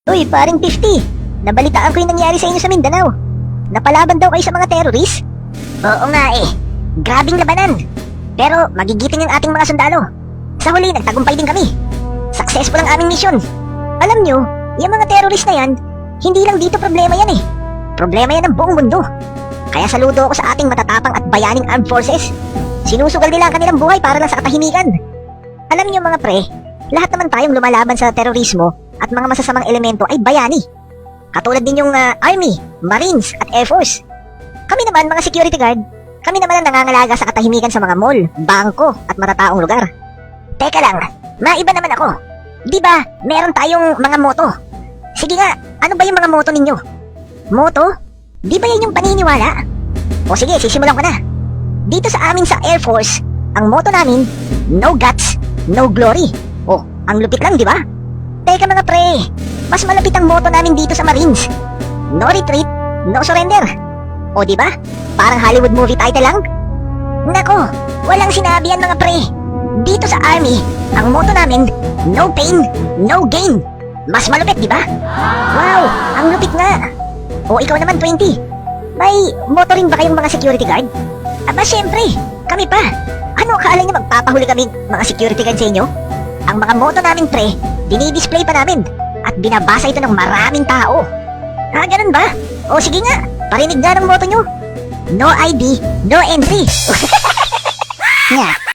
Uy, paring 50. Nabalitaan ko yung nangyari sa inyo sa Mindanao. Napalaban daw kayo sa mga terrorist? Oo nga eh. Grabing labanan. Pero magigiting ang ating mga sundalo. Sa huli, nagtagumpay din kami. Successful ang aming misyon. Alam nyo, yung mga terrorist na yan, hindi lang dito problema yan eh. Problema yan ng buong mundo. Kaya saludo ako sa ating matatapang at bayaning armed forces. Sinusugal nila ang kanilang buhay para lang sa katahimikan. Alam nyo mga pre, lahat naman tayong lumalaban sa terorismo at mga masasamang elemento ay bayani. Katulad din yung Army, Marines at Air Force. Kami naman mga security guard, kami naman ang nangangalaga sa katahimikan sa mga mall, bangko at matataong lugar. Teka lang, maiba naman ako. Di ba meron tayong mga moto? Sige nga, ano ba yung mga moto ninyo? Moto? Di ba yan yung paniniwala? O sige, sisimulan ko na. Dito sa amin sa Air Force, ang moto namin, no guts, no glory. Oh, ang lupit lang, di ba? Teka mga pre, mas malapit ang moto namin dito sa Marines. No retreat, no surrender. O di ba? Parang Hollywood movie title lang. Nako, walang sinabi yan mga pre. Dito sa Army, ang moto namin, no pain, no gain. Mas malupit, di ba? Wow, ang lupit nga. O ikaw naman 20. May moto rin ba kayong mga security guard? Aba syempre, kami pa. Ano akala niyo magpapahuli kami mga security guard sa inyo? Ang mga moto namin pre, dinidisplay pa namin at binabasa ito ng maraming tao. Ganun ba? O sige nga, parinig nga ng moto nyo. No ID, no entry. Nga,